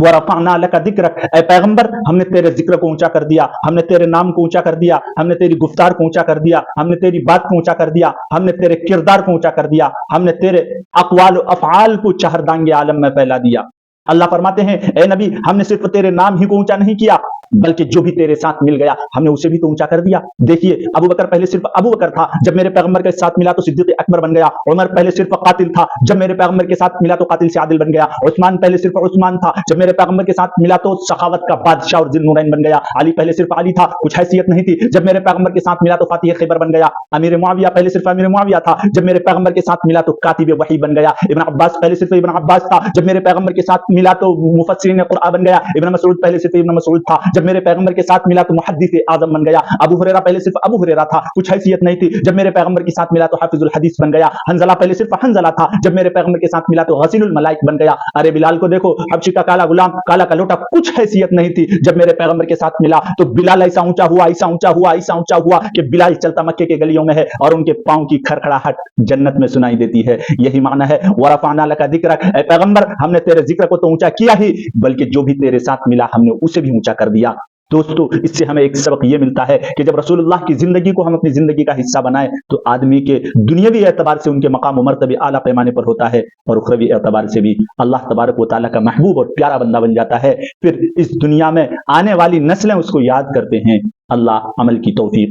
वरफ़अना लका ज़िक्रक, ऐ पैगंबर हमने तेरे जिक्र को ऊंचा कर दिया, हमने तेरे नाम को ऊंचा कर दिया, हमने तेरी गुफ्तार को ऊंचा कर दिया, हमने तेरी बात को ऊंचा कर दिया, हमने तेरे किरदार को ऊंचा कर दिया, हमने तेरे अक़वाल व अफ़आल को चहरदांगे आलम में फैला दिया। अल्लाह फरमाते हैं ए नबी हमने सिर्फ तेरे नाम ही को ऊंचा नहीं किया बल्कि जो भी तेरे साथ मिल गया हमने उसे भी तो ऊंचा कर दिया। देखिए अबू बकर पहले सिर्फ अबू बकर था, जब मेरे पैगंबर के साथ मिला तो सिद्दीक़ अकबर बन गया। उमर पहले सिर्फ कातिल था, जब मेरे पैगंबर के साथ मिला तो कातिल से आदिल बन गया। उस्मान पहले सिर्फ उस्मान था, जब मेरे पैगंबर के साथ मिला तो सखावत का बादशाह और ज़ुन्नूरैन बन गया। अली पहले सिर्फ अली था, कुछ हैसियत नहीं थी, जब मेरे पैगंबर के साथ मिला तो फातिह खैबर बन गया। अमीर मुआविया पहले सिर्फ अमीर मुआविया था, जब मेरे पैगंबर के साथ मिला तो कातिब वही बन गया। इब्न अब्बास पहले सिर्फ इब्न अब्बास था, जब मेरे पैगंबर के साथ मिला तो मुफस्सिरीन कुरान बन गया। इब्न मसऊद पहले सिर्फ इब्न मसऊद था, जब मेरे पैगंबर के साथ मिला तो मुहद्दिस आज़म बन गया। अबू हुरैरा पहले सिर्फ अबू हुरैरा था, कुछ हैसियत नहीं थी, जब मेरे पैगंबर के साथ मिला तो हाफिजुल हदीस बन गया। हंजला पहले सिर्फ हंजला था, जब मेरे पैगंबर के साथ मिला तो गसीलुल मलाइक बन गया। अरे बिलाल को देखो, हबशी का काला गुलाम, काला का लोटा, कुछ हैसियत नहीं थी, जब मेरे पैगंबर के साथ मिला तो बिलाल ऐसा ऊंचा हुआ, ऐसा ऊंचा हुआ, ऐसा ऊंचा हुआ कि बिलाल चलता मक्के के गलियों में है और उनके पांव की खड़खड़ाहट जन्नत में सुनाई देती है। यही माना है वरफ़अना लका ज़िक्रक, ऐ पैगंबर हमने तेरे जिक्र को तो ऊंचा किया ही बल्कि जो भी तेरे साथ मिला हमने उसे भी ऊंचा कर दिया। दोस्तों इससे हमें एक सबक ये मिलता है कि जब रसूलुल्लाह की जिंदगी को हम अपनी जिंदगी का हिस्सा बनाएं तो आदमी के दुनियावी एतबार से उनके मकाम व मर्तबे आला पैमाने पर होता है और उखरवी एतबार से भी अल्लाह तबारक व तआला का महबूब और प्यारा बंदा बन जाता है। फिर इस दुनिया में आने वाली नस्लें उसको याद करते हैं। अल्लाह अमल की तौफीक